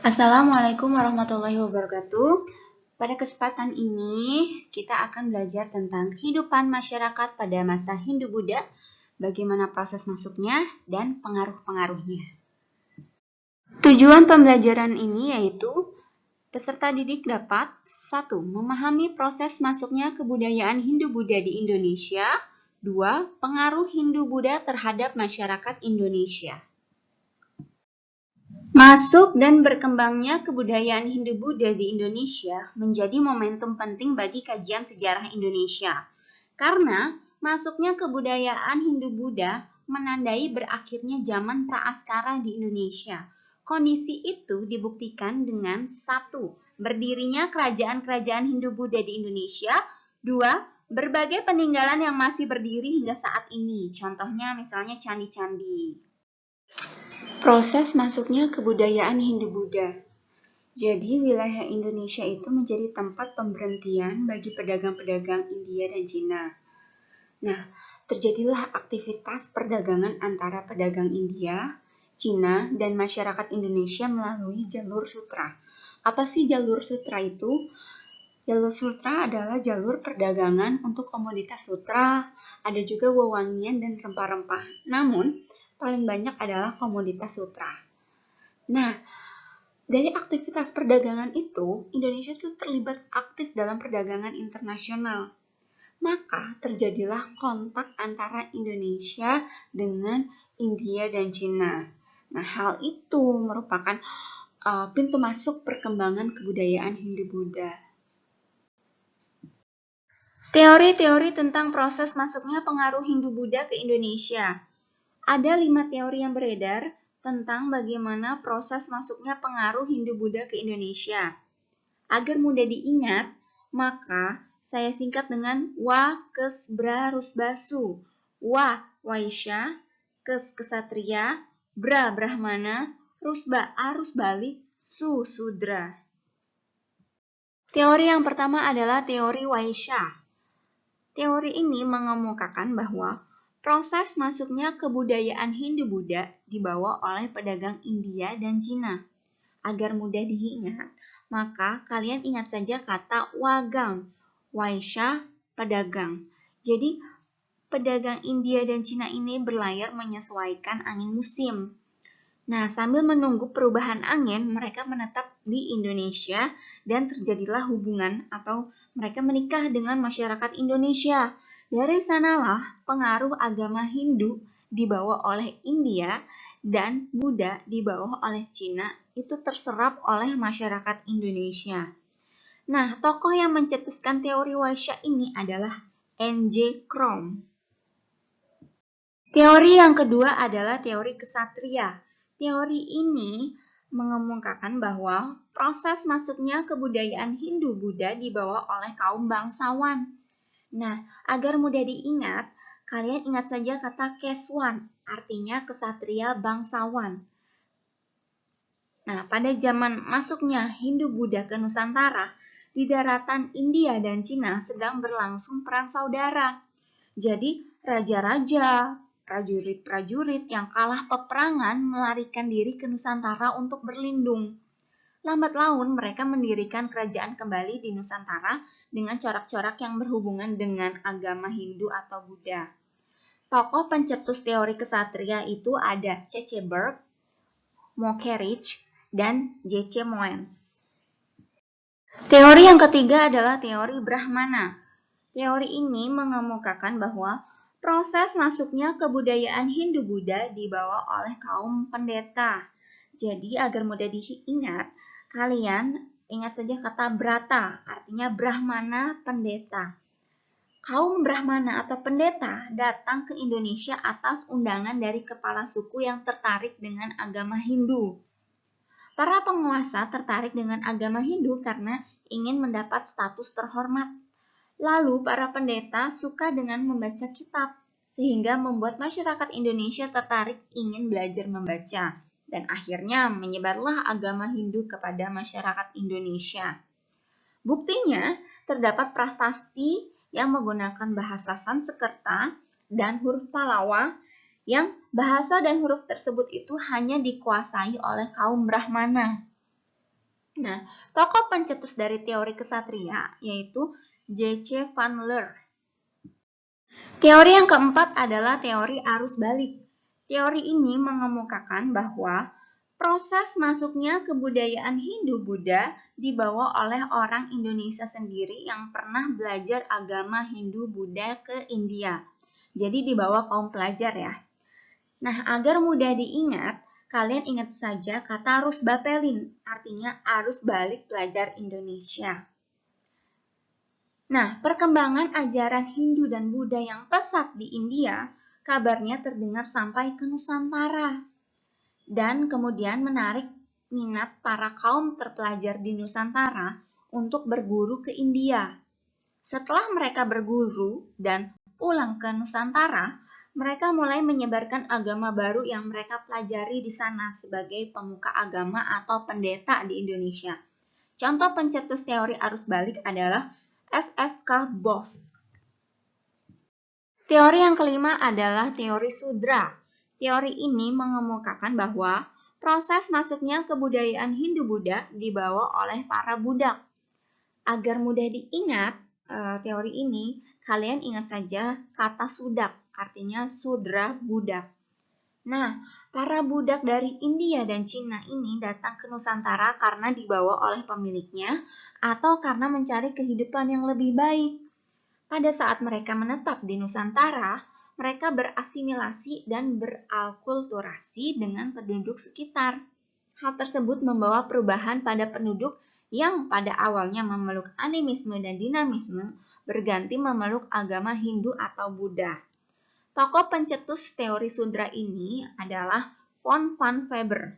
Assalamualaikum warahmatullahi wabarakatuh. Pada kesempatan ini, kita akan belajar tentang kehidupan masyarakat pada masa Hindu-Buddha, bagaimana proses masuknya, dan pengaruh-pengaruhnya. Tujuan pembelajaran ini yaitu peserta didik dapat 1. Memahami proses masuknya kebudayaan Hindu-Buddha di Indonesia. 2. Pengaruh Hindu-Buddha terhadap masyarakat Indonesia. Masuk dan berkembangnya kebudayaan Hindu-Buddha di Indonesia menjadi momentum penting bagi kajian sejarah Indonesia. Karena masuknya kebudayaan Hindu-Buddha menandai berakhirnya zaman praaskara di Indonesia. Kondisi itu dibuktikan dengan 1. Berdirinya kerajaan-kerajaan Hindu-Buddha di Indonesia. 2. Berbagai peninggalan yang masih berdiri hingga saat ini. Contohnya misalnya candi-candi. Proses masuknya kebudayaan Hindu-Buddha. Jadi wilayah Indonesia itu menjadi tempat pemberhentian bagi pedagang-pedagang India dan Cina. Nah, terjadilah aktivitas perdagangan antara pedagang India, Cina, dan masyarakat Indonesia melalui jalur sutra. Apa sih jalur sutra itu? Jalur sutra adalah jalur perdagangan untuk komoditas sutra, ada juga wewangian dan rempah-rempah. Namun, paling banyak adalah komoditas sutra. Nah, dari aktivitas perdagangan itu, Indonesia itu terlibat aktif dalam perdagangan internasional. Maka terjadilah kontak antara Indonesia dengan India dan Cina. Nah, hal itu merupakan pintu masuk perkembangan kebudayaan Hindu-Buddha. Teori-teori tentang proses masuknya pengaruh Hindu-Buddha ke Indonesia. Ada 5 teori yang beredar tentang bagaimana proses masuknya pengaruh Hindu-Buddha ke Indonesia. Agar mudah diingat, maka saya singkat dengan Wa Kes Bra Rusbasu. Wa Waisya, Kes Kesatria, Bra Brahmana, Rusba arus balik, Su Sudra. Teori yang pertama adalah teori Waisya. Teori ini mengemukakan bahwa proses masuknya kebudayaan Hindu-Buddha dibawa oleh pedagang India dan Cina. Agar mudah diingat, maka kalian ingat saja kata wagang, waisya, pedagang. Jadi, pedagang India dan Cina ini berlayar menyesuaikan angin musim. Nah, sambil menunggu perubahan angin, mereka menetap di Indonesia dan terjadilah hubungan atau mereka menikah dengan masyarakat Indonesia. Dari sanalah pengaruh agama Hindu dibawa oleh India dan Buddha dibawa oleh Cina itu terserap oleh masyarakat Indonesia. Nah, tokoh yang mencetuskan teori Waisya ini adalah N.J. Krom. Teori yang kedua adalah teori kesatria. Teori ini mengemukakan bahwa proses masuknya kebudayaan Hindu-Buddha dibawa oleh kaum bangsawan. Nah, agar mudah diingat, kalian ingat saja kata Keswan, artinya kesatria bangsawan. Nah, pada zaman masuknya Hindu-Buddha ke Nusantara, di daratan India dan Cina sedang berlangsung perang saudara. Jadi, raja-raja, prajurit-prajurit yang kalah peperangan melarikan diri ke Nusantara untuk berlindung. Lambat laun mereka mendirikan kerajaan kembali di Nusantara dengan corak-corak yang berhubungan dengan agama Hindu atau Buddha. Tokoh pencetus teori kesatria itu ada C.C. Burke, Mokerich, dan J.C. Moens. Teori yang ketiga adalah teori Brahmana. Teori ini mengemukakan bahwa proses masuknya kebudayaan Hindu-Buddha dibawa oleh kaum pendeta. Jadi agar mudah diingat, kalian ingat saja kata Brata, artinya Brahmana pendeta. Kaum Brahmana atau pendeta datang ke Indonesia atas undangan dari kepala suku yang tertarik dengan agama Hindu. Para penguasa tertarik dengan agama Hindu karena ingin mendapat status terhormat. Lalu para pendeta suka dengan membaca kitab, sehingga membuat masyarakat Indonesia tertarik ingin belajar membaca. Dan akhirnya menyebarlah agama Hindu kepada masyarakat Indonesia. Buktinya, terdapat prasasti yang menggunakan bahasa Sanskerta dan huruf Pallava yang bahasa dan huruf tersebut itu hanya dikuasai oleh kaum Brahmana. Nah, tokoh pencetus dari teori kesatria yaitu J.C. van Leer. Teori yang keempat adalah teori arus balik. Teori ini mengemukakan bahwa proses masuknya kebudayaan Hindu-Buddha dibawa oleh orang Indonesia sendiri yang pernah belajar agama Hindu-Buddha ke India. Jadi dibawa kaum pelajar ya. Nah, agar mudah diingat, kalian ingat saja kata arus bapelin, artinya arus balik pelajar Indonesia. Nah, perkembangan ajaran Hindu dan Buddha yang pesat di India, kabarnya terdengar sampai ke Nusantara. Dan kemudian menarik minat para kaum terpelajar di Nusantara untuk berguru ke India. Setelah mereka berguru dan pulang ke Nusantara, mereka mulai menyebarkan agama baru yang mereka pelajari di sana sebagai pemuka agama atau pendeta di Indonesia. Contoh pencetus teori arus balik adalah F.F.K. Bos. Teori yang kelima adalah teori Sudra. Teori ini mengemukakan bahwa proses masuknya kebudayaan Hindu-Buddha dibawa oleh para budak. Agar mudah diingat teori ini, kalian ingat saja kata sudak, artinya Sudra budak. Nah, para budak dari India dan Cina ini datang ke Nusantara karena dibawa oleh pemiliknya atau karena mencari kehidupan yang lebih baik. Pada saat mereka menetap di Nusantara, mereka berasimilasi dan beralkulturasi dengan penduduk sekitar. Hal tersebut membawa perubahan pada penduduk yang pada awalnya memeluk animisme dan dinamisme berganti memeluk agama Hindu atau Buddha. Tokoh pencetus teori Sudra ini adalah von van Weber.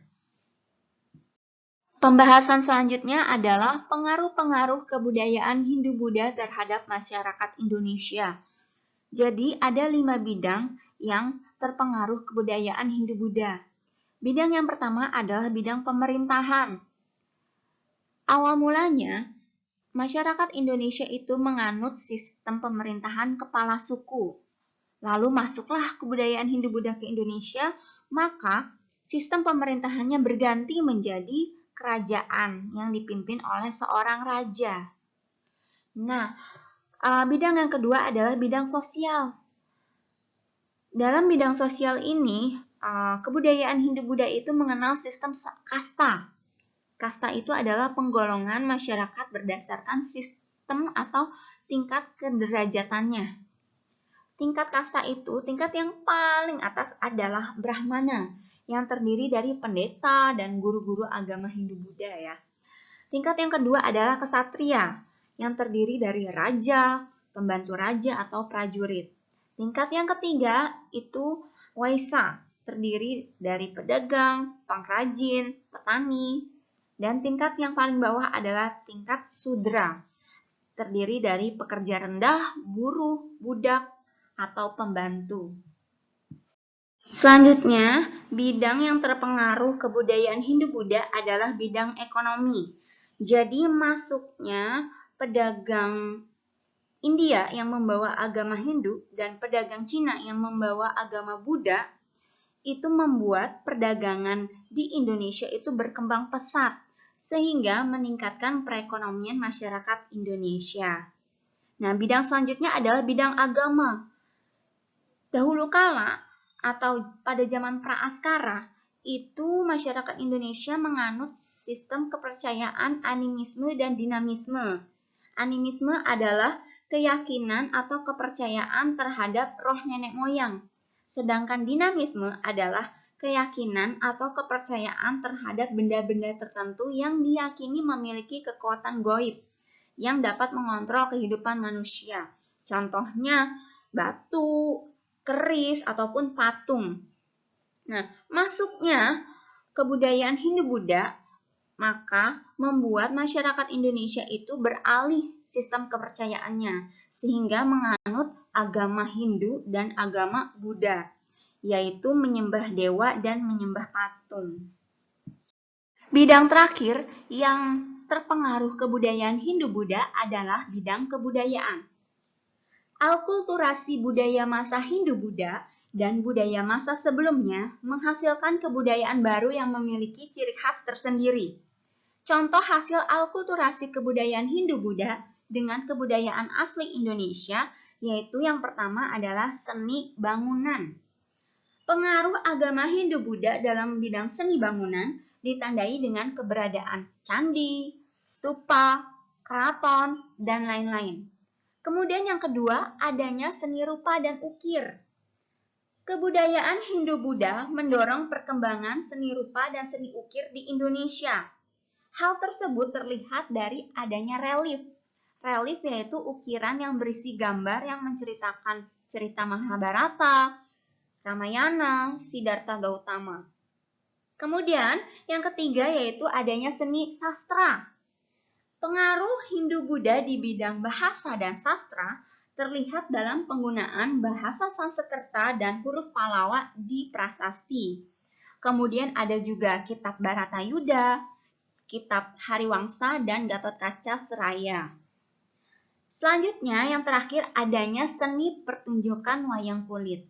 Pembahasan selanjutnya adalah pengaruh-pengaruh kebudayaan Hindu-Buddha terhadap masyarakat Indonesia. Jadi ada 5 bidang yang terpengaruh kebudayaan Hindu-Buddha. Bidang yang pertama adalah bidang pemerintahan. Awal mulanya, masyarakat Indonesia itu menganut sistem pemerintahan kepala suku. Lalu masuklah kebudayaan Hindu-Buddha ke Indonesia, maka sistem pemerintahannya berganti menjadi kerajaan yang dipimpin oleh seorang raja. Nah, bidang yang kedua adalah bidang sosial. Dalam bidang sosial ini, kebudayaan Hindu-Buddha itu mengenal sistem kasta. Kasta itu adalah penggolongan masyarakat berdasarkan sistem atau tingkat kederajatannya. Tingkat kasta itu, tingkat yang paling atas adalah Brahmana, yang terdiri dari pendeta dan guru-guru agama Hindu-Buddha ya. Tingkat yang kedua adalah kesatria, yang terdiri dari raja, pembantu raja atau prajurit. Tingkat yang ketiga itu Waisa, terdiri dari pedagang, pengrajin, petani. Dan tingkat yang paling bawah adalah tingkat Sudra, terdiri dari pekerja rendah, buruh, budak, atau pembantu. Selanjutnya, bidang yang terpengaruh kebudayaan Hindu-Buddha adalah bidang ekonomi. Jadi masuknya pedagang India yang membawa agama Hindu dan pedagang Cina yang membawa agama Buddha itu membuat perdagangan di Indonesia itu berkembang pesat sehingga meningkatkan perekonomian masyarakat Indonesia. Nah, bidang selanjutnya adalah bidang agama. Dahulu kala atau pada zaman praaskara, itu masyarakat Indonesia menganut sistem kepercayaan animisme dan dinamisme. Animisme adalah keyakinan atau kepercayaan terhadap roh nenek moyang, sedangkan dinamisme adalah keyakinan atau kepercayaan terhadap benda-benda tertentu yang diyakini memiliki kekuatan gaib yang dapat mengontrol kehidupan manusia. Contohnya batu, keris, ataupun patung. Nah, masuknya kebudayaan Hindu-Buddha maka membuat masyarakat Indonesia itu beralih sistem kepercayaannya sehingga menganut agama Hindu dan agama Buddha, yaitu menyembah dewa dan menyembah patung. Bidang terakhir yang terpengaruh kebudayaan Hindu-Buddha adalah bidang kebudayaan. Alkulturasi budaya masa Hindu-Buddha dan budaya masa sebelumnya menghasilkan kebudayaan baru yang memiliki ciri khas tersendiri. Contoh hasil alkulturasi kebudayaan Hindu-Buddha dengan kebudayaan asli Indonesia, yaitu yang pertama adalah seni bangunan. Pengaruh agama Hindu-Buddha dalam bidang seni bangunan ditandai dengan keberadaan candi, stupa, keraton, dan lain-lain. Kemudian yang kedua, adanya seni rupa dan ukir. Kebudayaan Hindu-Buddha mendorong perkembangan seni rupa dan seni ukir di Indonesia. Hal tersebut terlihat dari adanya relief. Relief yaitu ukiran yang berisi gambar yang menceritakan cerita Mahabharata, Ramayana, Siddhartha Gautama. Kemudian yang ketiga yaitu adanya seni sastra. Pengaruh Hindu-Buddha di bidang bahasa dan sastra terlihat dalam penggunaan bahasa Sanskerta dan huruf Pallawa di prasasti. Kemudian ada juga kitab Bharatayuda, kitab Hariwangsa, dan Gatotkaca Seraya. Selanjutnya yang terakhir adanya seni pertunjukan wayang kulit.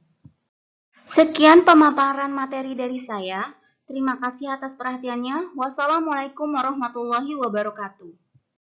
Sekian pemaparan materi dari saya. Terima kasih atas perhatiannya. Wassalamualaikum warahmatullahi wabarakatuh.